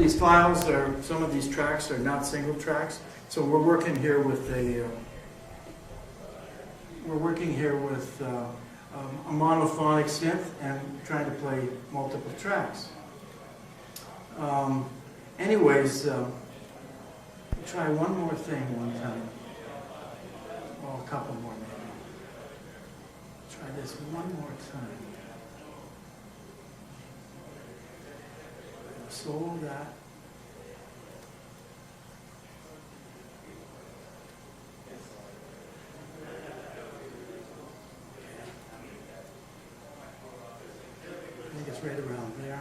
these files some of these tracks are not single tracks. So we're working here with a monophonic synth and trying to play multiple tracks. Anyways, try one more thing one time. Well, a couple more maybe. Try this one more time. Solo that. I think it's right around there.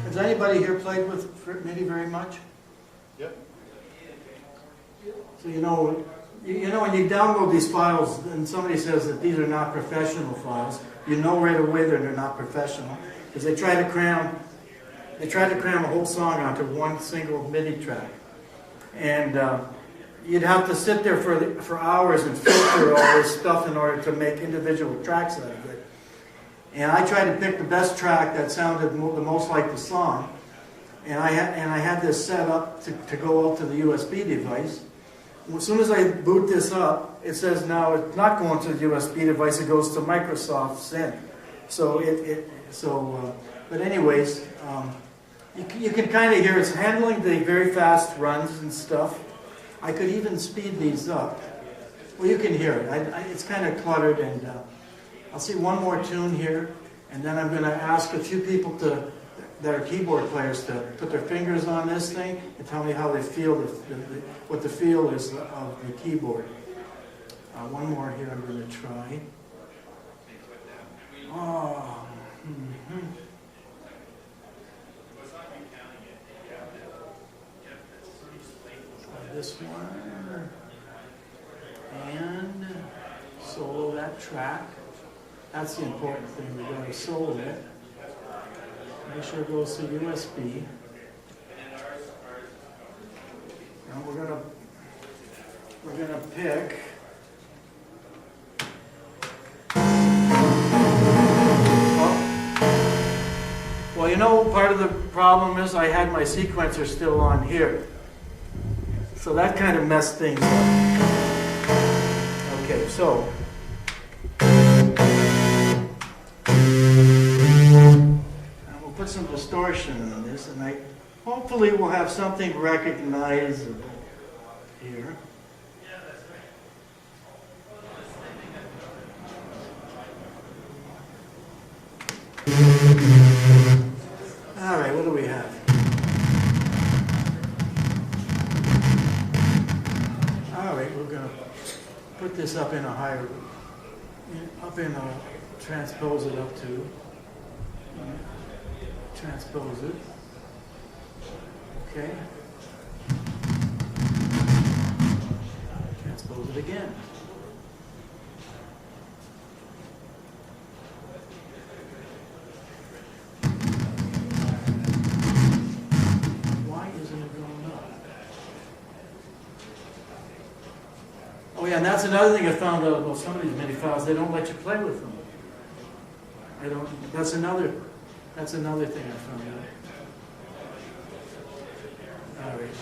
Has anybody here played with MIDI very much? Yep. So you know when you download these files and somebody says that these are not professional files, you know right away that they're not professional because they try to cram a whole song onto one single MIDI track, and you'd have to sit there for hours and filter all this stuff in order to make individual tracks out of it. And I tried to pick the best track that sounded the most like the song. And I had this set up to go out to the USB device. As soon as I boot this up, it says now it's not going to the USB device, it goes to Microsoft Synth. But anyways, you can kind of hear it's handling the very fast runs and stuff. I could even speed these up. Well, you can hear it. It's kind of cluttered, and I'll see one more tune here, and then I'm going to ask a few people that are keyboard players to put their fingers on this thing and tell me how they feel, what the feel is of the keyboard. One more here I'm going to try. Oh, Try this one. And solo that track. That's the important thing. We're going to solo it. Make sure it goes to USB. And we're gonna pick. Well, you know, part of the problem is I had my sequencer still on here, so that kind of messed things up. Okay, so. Put some distortion on this, and hopefully we'll have something recognizable here. All right, what do we have? All right, we're going to put this up in a transpose it up to. Transpose it. Okay. Transpose it again. Why isn't it going up? Oh yeah, and that's another thing I found out about some of these MIDI files. They don't let you play with them. That's another thing I found out. All right.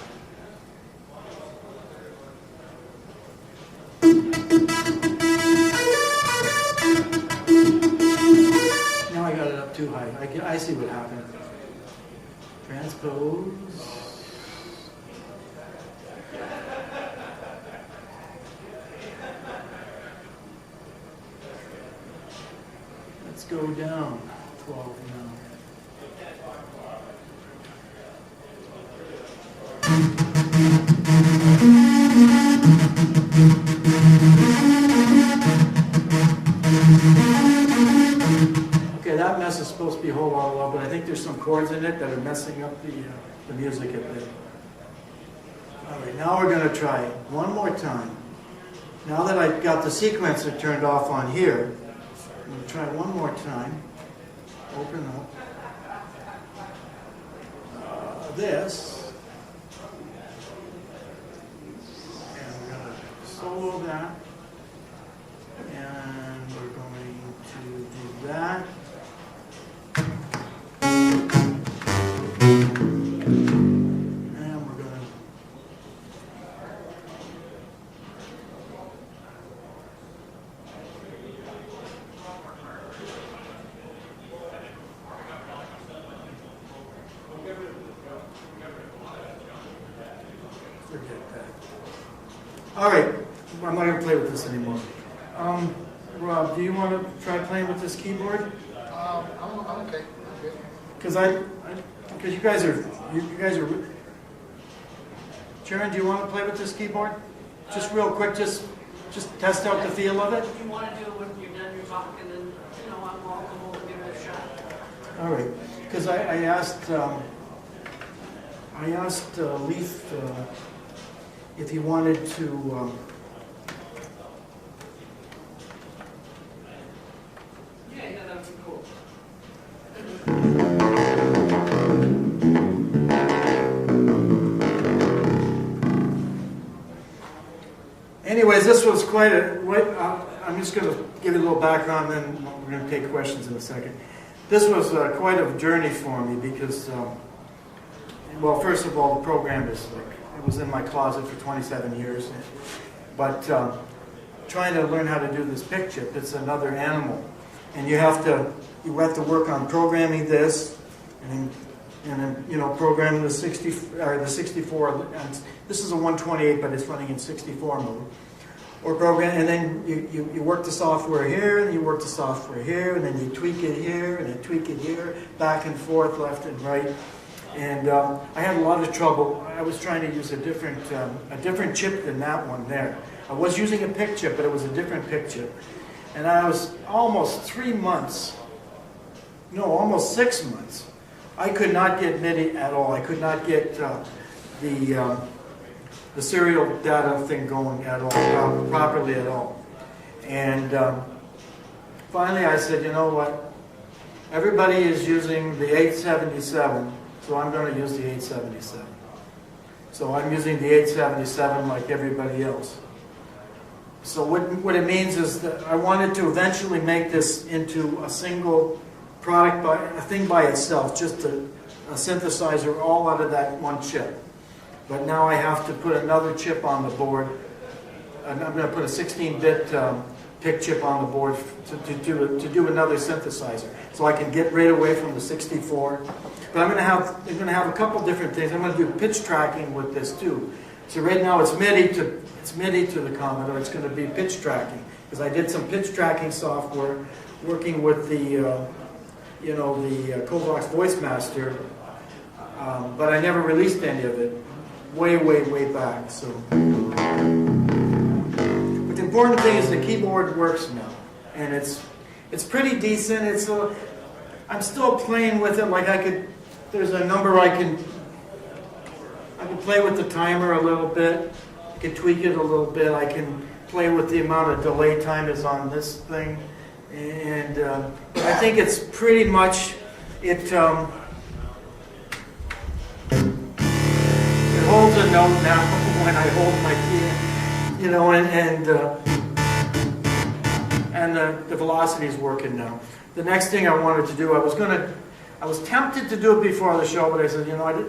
Now I got it up too high. I see what happened. Transpose. Let's go down 12 now. Okay, that mess is supposed to be a whole lot low, but I think there's some chords in it that are messing up the music a bit. All right, now we're going to try it one more time. Now that I've got the sequencer turned off on here, I'm going to try one more time. Open up. this, and we're going to solo that, and we're going to do that. All right, I'm not going to play with this anymore. Rob, do you want to try playing with this keyboard? I'm okay. Because you guys are. Sharon, do you want to play with this keyboard? Just real quick, just test out the feel of it. If you want to do it when you're done your talk, and then I'm welcome to give it a shot. All right, because I asked Leaf if he wanted to. Yeah, that would be cool. Anyways, this was quite a. I'm just going to give you a little background, then we're going to take questions in a second. This was quite a journey for me because, well, first of all, the program is it was in my closet for 27 years, but trying to learn how to do this pick chip, it's another animal, and you have to work on programming this, and then programming the 64. And this is a 128, but it's running in 64 mode. Or program, and then you work the software here, and you work the software here, and then you tweak it here, and you tweak it here, back and forth, left and right. And I had a lot of trouble. I was trying to use a different chip than that one there. I was using a pick chip, but it was a different pick chip. And I was almost 3 months, no, almost 6 months. I could not get MIDI at all. I could not get the serial data thing going at all, properly at all. And finally I said, you know what? Everybody is using the 877, so I'm going to use the 877. So I'm using the 877 like everybody else. So what it means is that I wanted to eventually make this into a single product, a thing by itself, just a synthesizer all out of that one chip. But now I have to put another chip on the board, and I'm going to put a 16-bit pick chip on the board to do another synthesizer, so I can get right away from the 64. But I'm going to have a couple different things. I'm going to do pitch tracking with this too. So right now it's MIDI to the Commodore. It's going to be pitch tracking because I did some pitch tracking software working with the Kovacs Voice Master, but I never released any of it. Way back. So, but the important thing is the keyboard works now, and it's pretty decent. I'm still playing with it. Like there's a number I can play with the timer a little bit. I can tweak it a little bit. I can play with the amount of delay time is on this thing, and I think it's pretty much it. Holds a note now when I hold my key, and the velocity is working now. The next thing I wanted to do, I was tempted to do it before the show, but I said,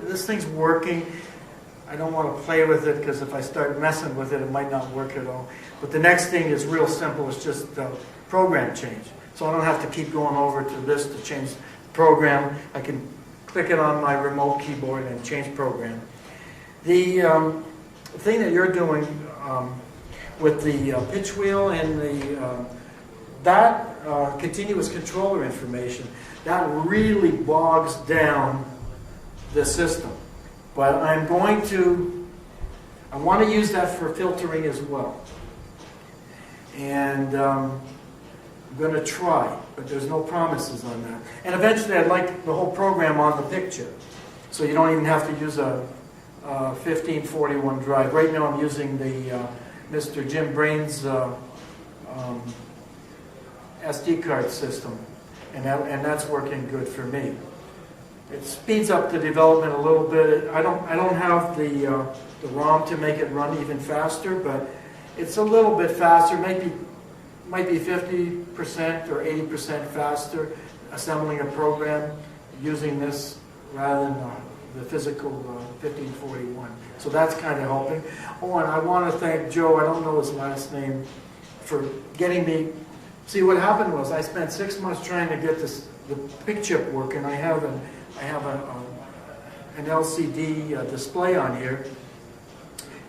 this thing's working. I don't want to play with it because if I start messing with it, it might not work at all. But the next thing is real simple. It's just program change. So I don't have to keep going over to this to change the program. I can click it on my remote keyboard and change program. The thing that you're doing with the pitch wheel and that continuous controller information, that really bogs down the system. But I want to use that for filtering as well. And I'm going to try, but there's no promises on that. And eventually I'd like the whole program on the pick chip, so you don't even have to use a 1541 drive. Right now I'm using the Mr. Jim Brain's SD card system, and that's working good for me. it speeds up the development a little bit. I don't have the ROM to make it run even faster, but it's a little bit faster. Might be 50% or 80% faster assembling a program using this rather than the physical 1541. So that's kind of helping. Oh, and I want to thank Joe, I don't know his last name, for getting me. See, what happened was I spent 6 months trying to get the PIC chip working. I have an LCD display on here,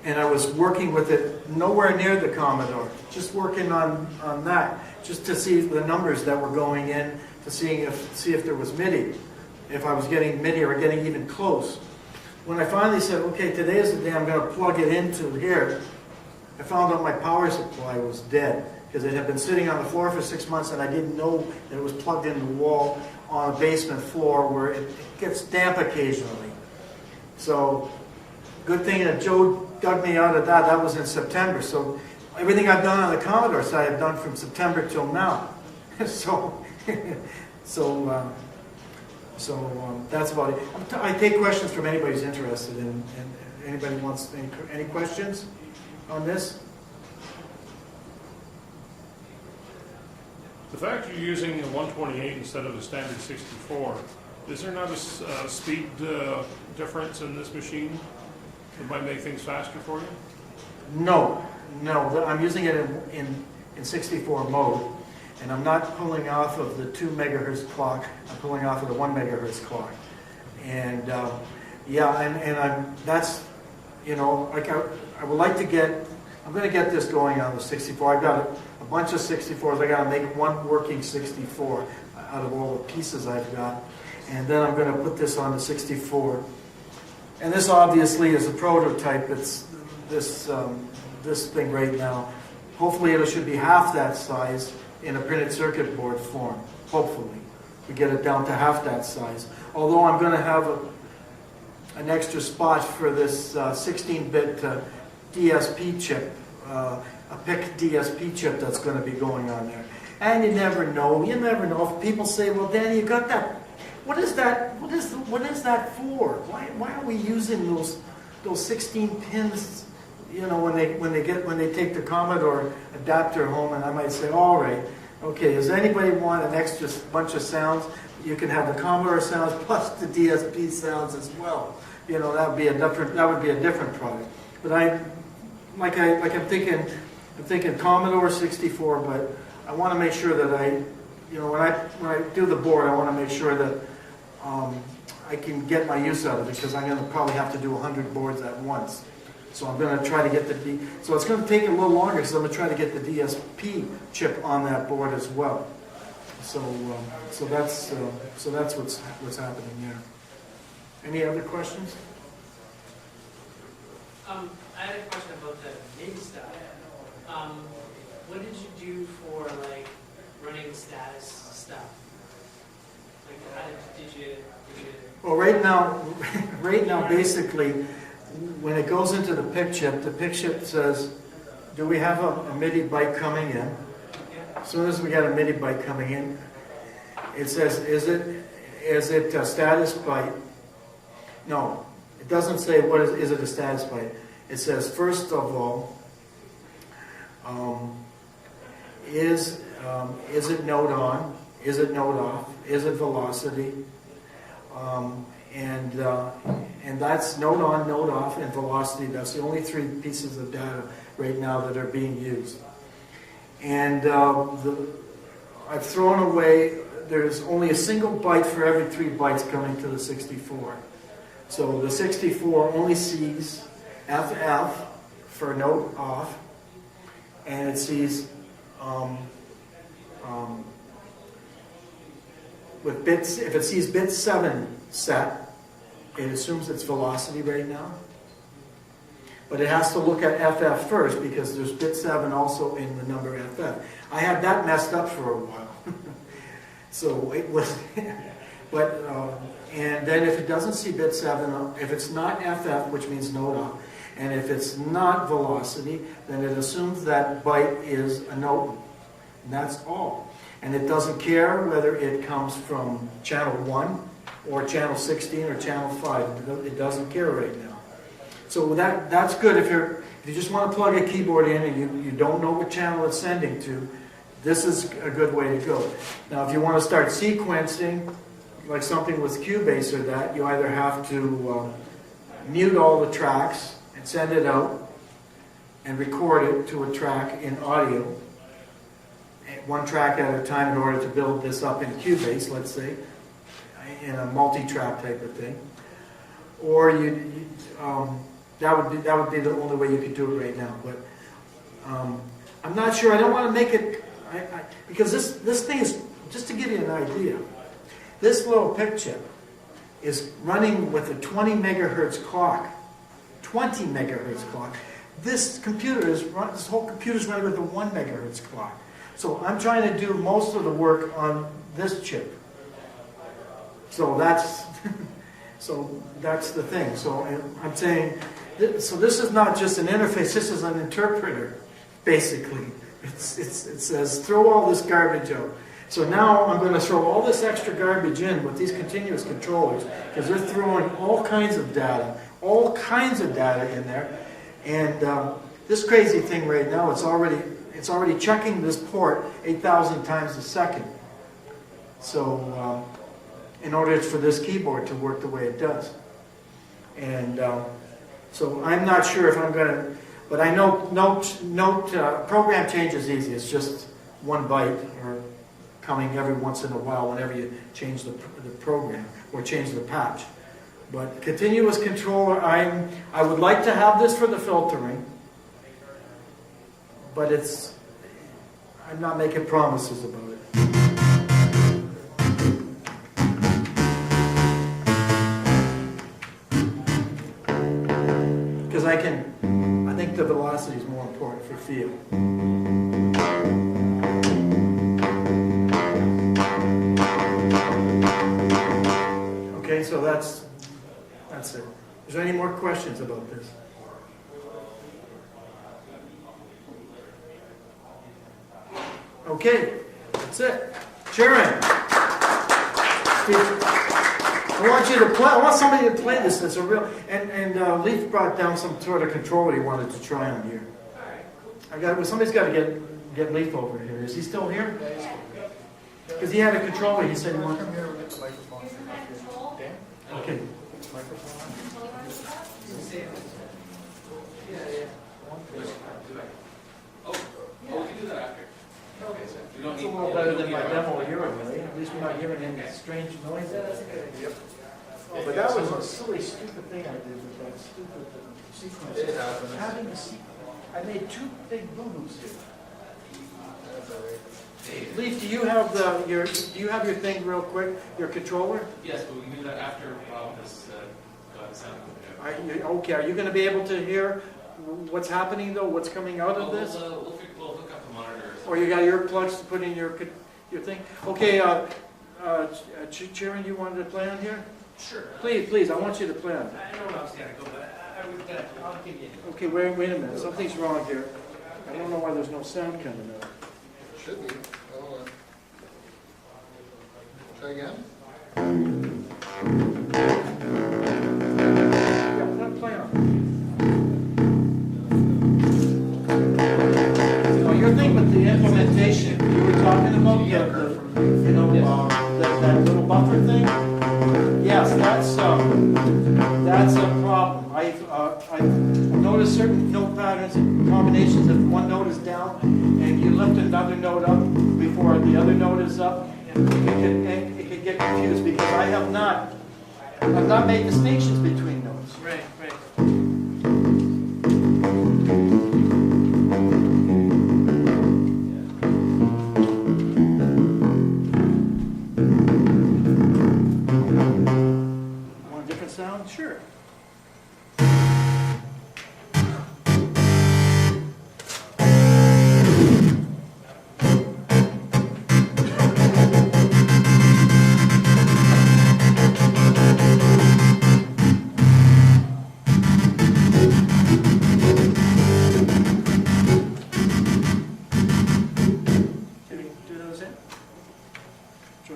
and I was working with it nowhere near the Commodore, just working on that, just to see the numbers that were going in, to see if there was MIDI, if I was getting MIDI or getting even close. When I finally said, okay, today is the day I'm going to plug it into here, I found out my power supply was dead, because it had been sitting on the floor for 6 months and I didn't know that it was plugged in the wall on a basement floor where it gets damp occasionally. So, good thing that Joe dug me out of that. That was in September. So, everything I've done on the Commodore side I've done from September till now. so that's about it. I take questions from anybody who's interested in. Anybody wants any questions on this? The fact you're using a 128 instead of a standard 64, is there not a speed difference in this machine that might make things faster for you? No. I'm using it in 64 mode, and I'm not pulling off of the 2 megahertz clock. I'm pulling off of the 1 megahertz clock, and that's, like I would like to get. I'm going to get this going on the 64. I've got a bunch of 64s. I got to make one working 64 out of all the pieces I've got. And then I'm going to put this on the 64. And this obviously is a prototype. It's this thing right now. Hopefully it should be half that size in a printed circuit board form. Hopefully. We get it down to half that size. Although I'm going to have an extra spot for this 16-bit DSP chip, a PIC DSP chip that's going to be going on there. And you never know if people say, well, Danny, you got that, what is that for? Why are we using those 16 pins, when they take the Commodore adapter home? And I might say, all right, okay, does anybody want an extra bunch of sounds? You can have the Commodore sounds plus the DSP sounds as well. That would be a different product. But I'm thinking Commodore 64, but I want to make sure that when I do the board, I want to make sure that I can get my use out of it, because I'm going to probably have to do 100 boards at once. So I'm going to try to get so it's going to take a little longer, because I'm going to try to get the DSP chip on that board as well. So that's what's happening there. Any other questions? I had a question about the MIDI stuff. What did you do for running status stuff? How did you? Well, right now, basically, when it goes into the PIC chip says, "Do we have a MIDI byte coming in?" Yeah. As soon as we got a MIDI byte coming in, it says, "Is it a status byte?" No, it doesn't say is it a status byte. It says, first of all, is it note on? Is it note off? Is it velocity? And that's note on, note off, and velocity. That's the only 3 pieces of data right now that are being used. And I've thrown away. There's only a single byte for every 3 bytes coming to the 64. So the 64 only sees FF for note off, and it sees with bits. If it sees bit 7 set, it assumes it's velocity right now. But it has to look at FF first, because there's bit 7 also in the number FF. I had that messed up for a while, so it was. But and then if it doesn't see bit 7, if it's not FF, which means note off, and if it's not velocity, then it assumes that byte is a note, and that's all. And it doesn't care whether it comes from channel 1 or channel 16 or channel 5. It doesn't care right now. So that's good if you just want to plug a keyboard in and you don't know what channel it's sending to. This is a good way to go. Now, if you want to start sequencing, like something with Cubase or that, you either have to mute all the tracks and send it out and record it to a track in audio, one track at a time, in order to build this up in Cubase, let's say, in a multi-track type of thing. Or that would be the only way you could do it right now. But I'm not sure. I don't want to make it because this thing is, just to give you an idea. This little PIC chip is running with a 20 megahertz clock. 20 megahertz clock. This whole computer is running with a 1 megahertz clock. So I'm trying to do most of the work on this chip. So that's the thing. So I'm saying, so this is not just an interface. This is an interpreter, basically. It says throw all this garbage out. So now I'm going to throw all this extra garbage in with these continuous controllers, because they're throwing all kinds of data in there. And this crazy thing right now, it's already checking this port 8,000 times a second. So in order for this keyboard to work the way it does. And so I'm not sure if I'm going to, but I know program change is easy. It's just 1 byte or coming every once in a while whenever you change the program or change the patch. But continuous controller, I would like to have this for the filtering, but I'm not making promises about it. Because I think the velocity is more important for feel. Okay, so that's it. Is there any more questions about this? Okay, that's it. Sharon, I want you to play. I want somebody to play this. It's a real. And Leaf brought down some sort of controller he wanted to try on here. Somebody's got to get Leaf over here. Is he still here? Because he had a controller. He said he wanted. Come here and get the microphone. Okay. Oh, we can do that after. Okay, so we don't It's need. a little better than my demo a year ago. At least we're not hearing any strange noises. Yep. Oh, but that was a silly, stupid thing I did with that stupid sequence. It happens. Having a sequence. I made 2 big boo-boos here. That's all right. Leaf, do you have your thing real quick? Your controller? Yes, but we can do that after Rob has got sound. Okay. Are you going to be able to hear what's happening though? What's coming out of this? We'll hook up the monitors. Or you got earplugs to put in your thing? Okay. Sharon, you wanted to play on here? Sure. Please. I want you to play on. I know where I was gonna go, but I would, I'll give you. Okay. Wait a minute. Something's wrong here. I don't know why there's no sound coming out. Should be. Hold on. Try again. Yeah, play on. Oh, your thing with the implementation, you were talking about that little buffer thing. Yes, that's a problem. I've noticed certain note patterns and combinations. If one note is down and you lift another note up before the other note is up, it can get confused because I've not made distinctions between notes. Right. Want a different sound? Sure. Can we do those in? Try.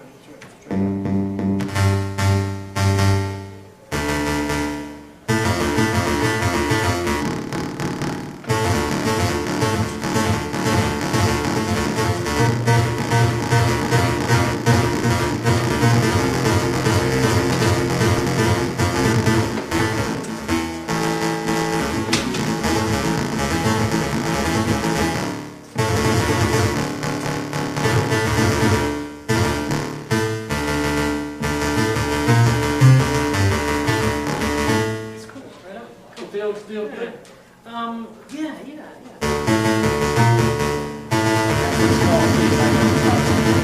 feel good?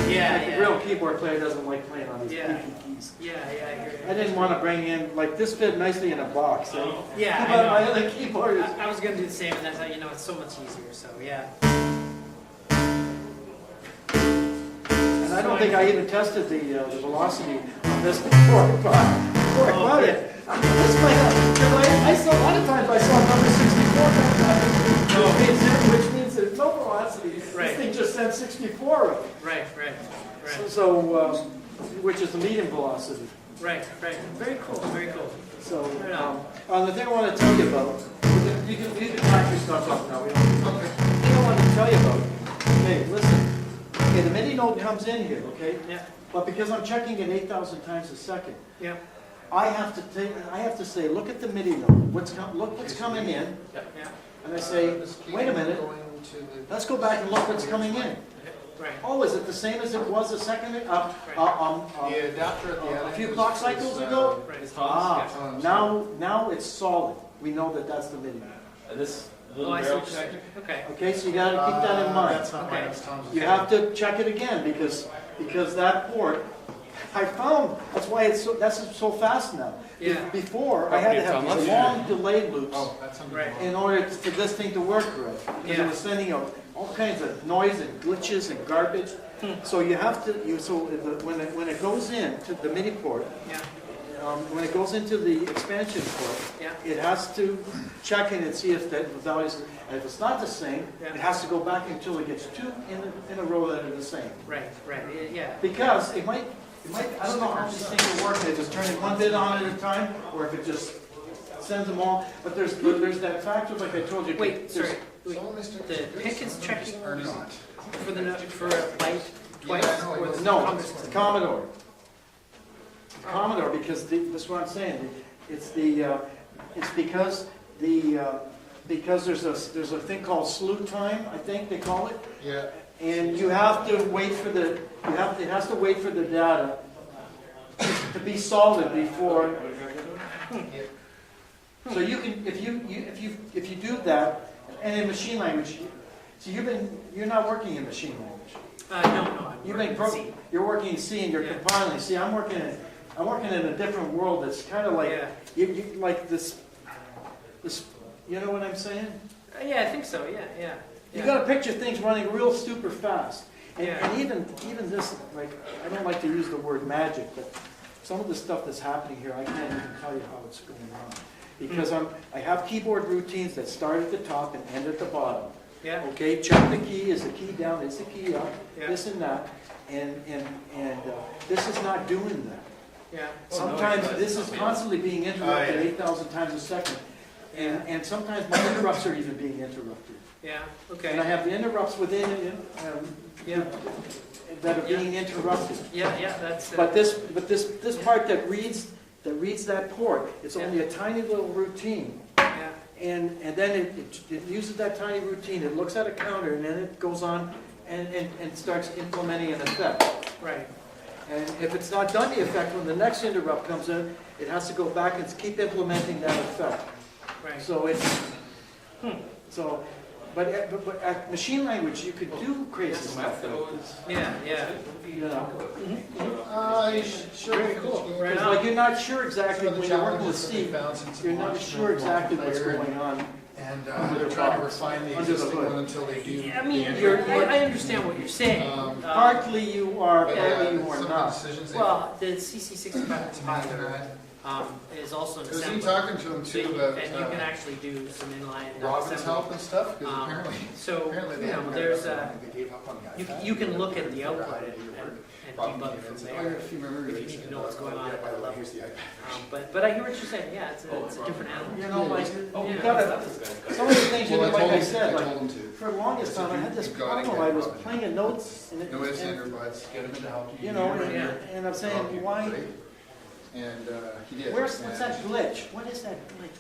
Yeah. Like a real keyboard player doesn't like playing on these Yeah. pinky keys. Yeah, I hear you. I didn't want to bring in, like, this fit nicely in a box. Eh? Yeah, But my I know. other keyboard is... I was gonna do the same, and that's how, it's so much easier, so, yeah. And I don't think I even tested the velocity on this before I bought it. This might have, because I saw, a lot of times I saw number 64 which means there's no velocity. Right. This thing just sent 64. Right. So, which is the medium velocity. Right. Very cool, very cool. So, Right on. the thing I want to tell you about, you can pack your stuff up now. The thing I want to tell you about, okay, listen. Okay, the MIDI note comes in here, okay? Yeah, But because I'm checking it 8,000 times a second, yeah, I have to say, look at the MIDI note. Look what's coming in, yeah. and I say, This key wait a minute, going to the- let's go back and look what's coming in. Right. Oh, is it the same as it was a second, The adapter at the end. a few clock cycles ago? Right. Now it's solid. We know that that's the MIDI note. And this Oh, little I see barrel what you're saying. connector? Okay. Okay, so you gotta keep that in mind. That's not Okay. mine, that's Tom's. You have to check it again because that port, I found, that's so fast now. Yeah. Before, I had to have these long delay loops Oh, that's under Right. the in order for this thing to work right. Because Yeah. it was sending out all kinds of noise and glitches and garbage. So you have to, when it goes in to the MIDI port, Yeah, when it goes into the expansion port, yeah, it has to check in and see if the values, and if it's not the same, Yeah. it has to go back until it gets two in a row that are the same. right, yeah. Because it might, I don't know how these things will work, they just turn it one bit on at a time, or if it just sends them all, but there's that factor, like I told you. Wait, there's- sorry, wait. Some of my stickers The are good, pick some is of them checking just are not. For the for a byte twice? Yeah, I know, or it the No, numbers? it's the Commodore. Commodore, because that's what I'm saying, it's because there's a thing called slew time, I think they call it, Yeah, and you have to wait for it has to wait for the data to be solid before. So you can, if you do that, and in machine language, so you're not working in machine language. No, You're working in C and you're Yeah. compiling. See, I'm working in a different world that's kind of like, Yeah. you like this, you know what I'm saying? Yeah, I think so, yeah. You gotta picture things running real super fast. And, Yeah. and even this, like, I don't like to use the word magic, but some of the stuff that's happening here, I can't even tell you how it's going on. Because I have keyboard routines that start at the top and end at the bottom. Yeah, Okay, check the key, is the key down, is the key up, Yeah. this and that. And this is not doing that. yeah. Sometimes this is constantly being interrupted yeah. 8,000 times a second. Yeah. And sometimes my interrupts are even being interrupted. Yeah, And I okay. have the interrupts within it Yeah, that are being interrupted. yeah, that's. But this part that reads that port, it's only a tiny little routine. Yeah, And then it uses that tiny routine, it looks at a counter, and then it goes on and starts implementing an effect. right. And if it's not done the effect, when the next interrupt comes in, it has to go back and keep implementing that effect. Right. So but at machine language, you could do crazy stuff like this. Yeah. You know, sure. Very cool. Right it's on. like you're not sure exactly Some of when the you're working with challenges that C. we found since You're we not launched sure exactly what's multiplayer going on. And Under they're the trying to box, refine the under the existing hood. one until they do. I mean, the I understand what you're saying. Partly you are, But partly you some are of the not. decisions they. Well, the CC65 compiler is also an Because you assembler. talking to them So too you- about And you can actually do some inline Robin's assembly. help and stuff, because Um, apparently, So, apparently they you know, haven't. there's They gave up on guys. you can look at the output and debug from Oh, there. if you remember. if you need to know what's going on at that level. Here's the iPad. But I hear what you're saying, yeah, it's a different animal. You know, like, Oh, you yeah. gotta, some of the things, you know, Well, like I I said, told like, them to. for the longest time, I had this You've gotta problem, get I was Robin. playing a notes, and, No ifs, and, and buts, get him in to help you. you know, Yeah. and I'm saying, why, And he did. what's that And glitch? What is that glitch?